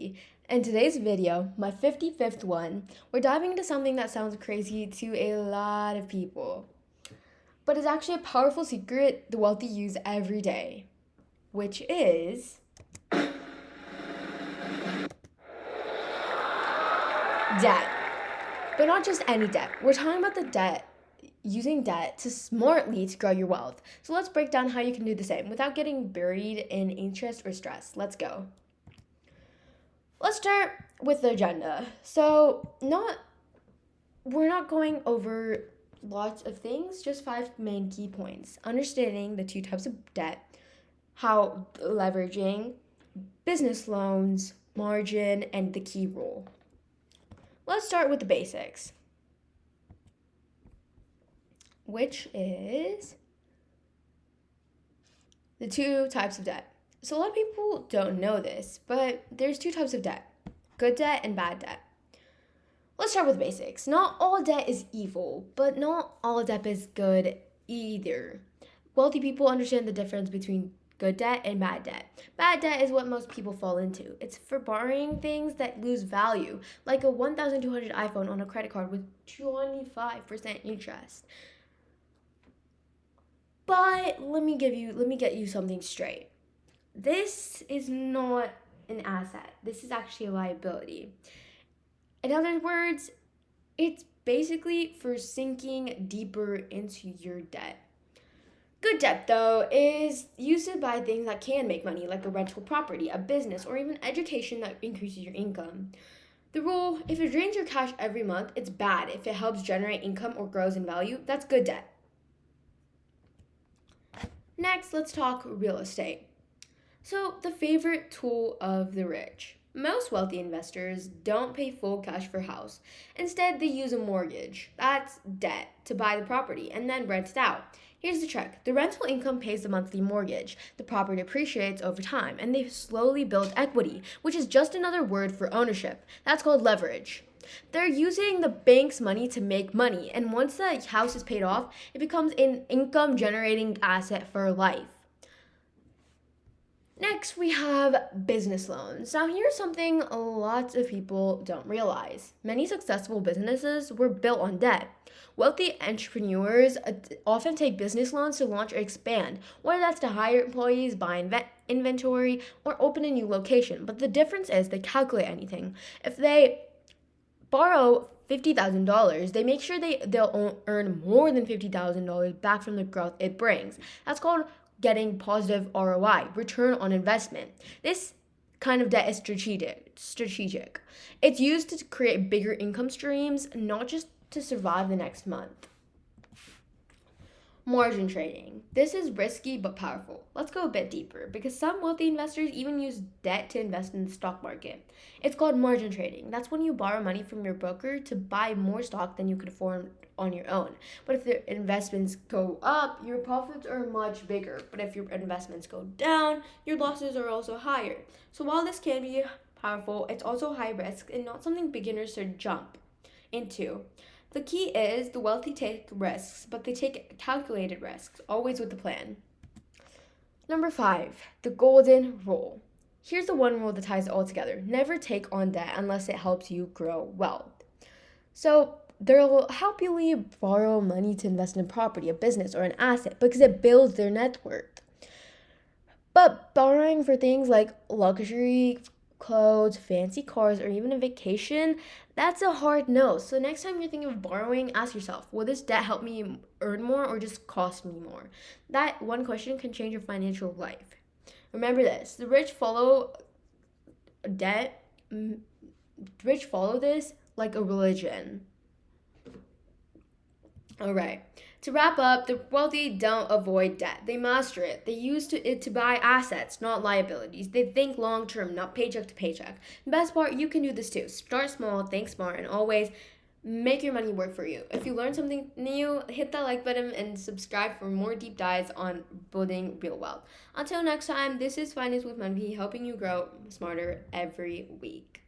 In today's video, my 55th one, we're diving into something that sounds crazy to a lot of people, but is actually a powerful secret the wealthy use every day, which is debt. But not just any debt. We're talking about the debt, using debt to smartly to grow your wealth. So let's break down how you can do the same without getting buried in interest or stress. Let's go. Let's start with the agenda. We're not going over lots of things, just five main key points. Understanding the two types of debt, how leveraging, business loans, margin, and the key rule. Let's start with the basics, which is the two types of debt. So a lot of people don't know this, but there's two types of debt: good debt and bad debt. Let's start with basics. Not all debt is evil, but not all debt is good either. Wealthy people understand the difference between good debt and bad debt. Bad debt is what most people fall into. It's for borrowing things that lose value, like a 1,200 iPhone on a credit card with 25% interest. But let me get you something straight. This is not an asset. This is actually a liability. In other words, it's basically for sinking deeper into your debt. Good debt, though, is used to buy things that can make money, like a rental property, a business, or even education that increases your income. The rule: if it drains your cash every month, it's bad. If it helps generate income or grows in value, that's good debt. Next, let's talk real estate. So, the favorite tool of the rich. Most wealthy investors don't pay full cash for a house. Instead, they use a mortgage, that's debt, to buy the property and then rent it out. Here's the trick: the rental income pays the monthly mortgage, the property appreciates over time, and they slowly build equity, which is just another word for ownership. That's called leverage. They're using the bank's money to make money, and once the house is paid off, it becomes an income generating asset for life. Next, we have business loans. Now, here's something lots of people don't realize. Many successful businesses were built on debt. Wealthy entrepreneurs often take business loans to launch or expand, whether that's to hire employees, buy inventory, or open a new location. But the difference is they calculate anything. If they borrow $50,000, they make sure they'll earn more than $50,000 back from the growth it brings. That's called getting positive ROI, return on investment. This kind of debt is strategic. It's used to create bigger income streams, not just to survive the next month. Margin trading. This is risky but powerful. Let's go a bit deeper because some wealthy investors even use debt to invest in the stock market. It's called margin trading. That's when you borrow money from your broker to buy more stock than you could afford on your own. But if the investments go up, your profits are much bigger. But if your investments go down, your losses are also higher. So while this can be powerful, it's also high risk and not something beginners should jump into. The key is the wealthy take risks, but they take calculated risks, always with a plan. Number 5, the golden rule. Here's the one rule that ties it all together: never take on debt unless it helps you grow wealth. So they'll happily borrow money to invest in a property, a business, or an asset because it builds their net worth. But borrowing for things like luxury clothes, fancy cars, or even a vacation, that's a hard no. So next time you're thinking of borrowing, ask yourself, will this debt help me earn more or just cost me more? That one question can change your financial life. Remember this: the rich follow debt. Rich follow this like a religion. All right. To wrap up, the wealthy don't avoid debt. They master it. They use it to buy assets, not liabilities. They think long term, not paycheck to paycheck. The best part, you can do this too. Start small, think smart, and always make your money work for you. If you learned something new, hit that like button and subscribe for more deep dives on building real wealth. Until next time, this is Finance with Manvi, helping you grow smarter every week.